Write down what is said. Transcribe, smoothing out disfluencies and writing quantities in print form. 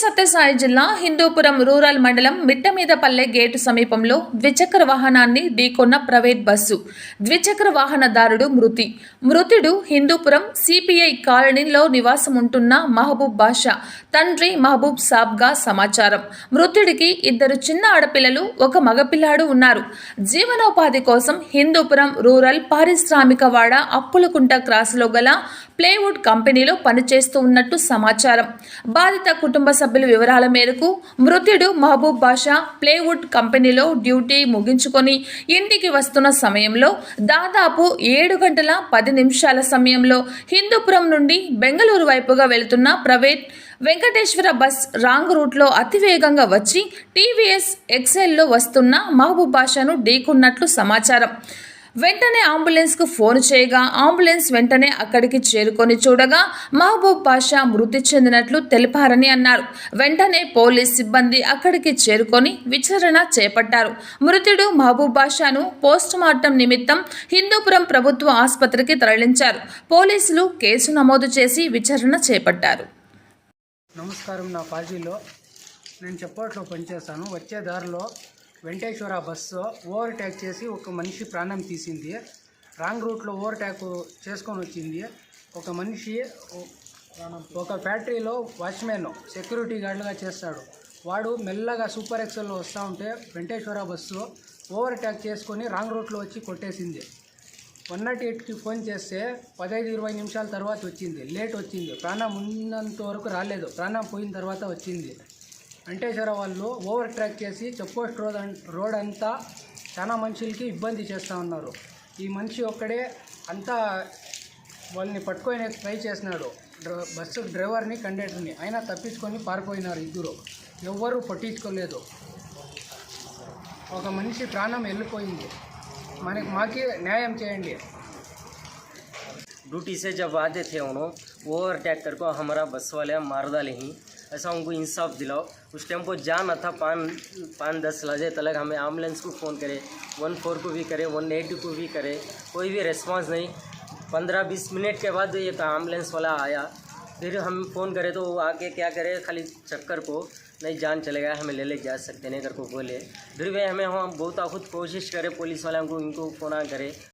సత్యసాయి జిల్లా హిందూపురం రూరల్ మండలం మిట్టమీదపల్లె గేటు సమీపంలో ద్విచక్ర వాహనాన్ని ఢీకొన్న ప్రైవేట్ బస్సు. ద్విచక్ర వాహనదారుడు మృతుడు హిందూపురం సిపిఐ కాలనీలో నివాసం ఉంటున్న మహబూబ్ బాషా తండ్రి మహబూబ్ సాబ్గా సమాచారం. మృతుడికి 2 చిన్న ఆడపిల్లలు, 1 మగపిల్లాడు ఉన్నారు. జీవనోపాధి కోసం హిందూపురం రూరల్ పారిశ్రామికవాడ అప్పులకుంట క్రాస్లో గల ప్లేవుడ్ కంపెనీలో పనిచేస్తూ ఉన్నట్టు సమాచారం. బాధిత కుటుంబ సభ్యుల వివరాల మేరకు మృతుడు మహబూబ్ బాషా ప్లేవుడ్ కంపెనీలో డ్యూటీ ముగించుకొని ఇంటికి వస్తున్న సమయంలో దాదాపు 7 గంటల 10 నిమిషాల సమయంలో హిందూపురం నుండి బెంగళూరు వైపుగా వెళుతున్న ప్రైవేట్ వెంకటేశ్వర బస్ రాంగ్ రూట్లో అతివేగంగా వచ్చి టీవీఎస్ ఎక్సెల్లో వస్తున్న మహబూబ్ బాషాను ఢీకొన్నట్లు సమాచారం. వెంటనే అంబులెన్స్కు ఫోన్ చేయగా అంబులెన్స్ వెంటనే అక్కడికి చేరుకొని చూడగా మహబూబ్ బాషా మృతి చెందినట్లు తెలిపారని అన్నారు. వెంటనే పోలీస్ సిబ్బంది అక్కడికి చేరుకొని విచారణ చేపట్టారు. మృతుడు మహబూబ్ బాషాను పోస్టుమార్టం నిమిత్తం హిందూపురం ప్రభుత్వ ఆసుపత్రికి తరలించారు. పోలీసులు కేసు నమోదు చేసి విచారణ చేపట్టారు. నమస్కారం, నా పార్టీలో నేను చెప్పట్లో పనిచేస్తాను. వచ్చే దారిలో వెంకటేశ్వర బస్సు ఓవర్టేక్ చేసి ఒక మనిషి ప్రాణం తీసింది. రాంగ్ రూట్లో ఓవర్టేక్ చేసుకొని వచ్చింది. ఒక మనిషి ఒక ఫ్యాక్టరీలో వాచ్మెన్ సెక్యూరిటీ గార్డుగా చేస్తాడు. వాడు మెల్లగా సూపర్ ఎక్సెల్లో వస్తూ ఉంటే వెంకటేశ్వర బస్సు ఓవర్టేక్ చేసుకొని రాంగ్ రూట్లో వచ్చి కొట్టేసింది. 108కి ఫోన్ చేస్తే 15-20 నిమిషాల తర్వాత వచ్చింది. లేట్ వచ్చింది. ప్రాణం ఉన్నంత వరకు రాలేదు, ప్రాణం పోయిన తర్వాత వచ్చింది. వెంకటేశ్వర వాళ్ళు ఓవర్ ట్రాక్ చేసి చెక్పోస్ట్ రోడ్ అంతా చాలా మనుషులకి ఇబ్బంది చేస్తూ ఉన్నారు. ఈ మనిషి ఒక్కడే అంతా వాళ్ళని పట్టుకొని ట్రై చేసినాడు, బస్సు డ్రైవర్ని కండక్టర్ని. అయినా తప్పించుకొని పారిపోయినారు. ఇద్దరు ఎవ్వరూ పట్టించుకోలేదు. ఒక మనిషి ప్రాణం వెళ్ళిపోయింది. మాకి న్యాయం చేయండి. ड्यूटी से जब आते थे उन्होंने वो ओवरटेक करके हमारा बस वाले मार डाले ही। ऐसा उनको इंसाफ दिलाओ। उस टाइम को जाना था 5-10 बजे तक हमें एम्बुलेंस को फ़ोन करे, 14 को भी करे, 180 को भी करे, कोई भी रिस्पांस नहीं। 15-20 मिनट के बाद एक एम्बुलेंस वाला आया, फिर हम फ़ोन करे तो वो आके क्या करे, खाली चक्कर को नहीं जान चलेगा, हमें ले जा सकते नहीं कर को बोले। फिर वे हमें हम बहुत खुद कोशिश करे, पुलिस वाले हमको इनको फ़ोन करे।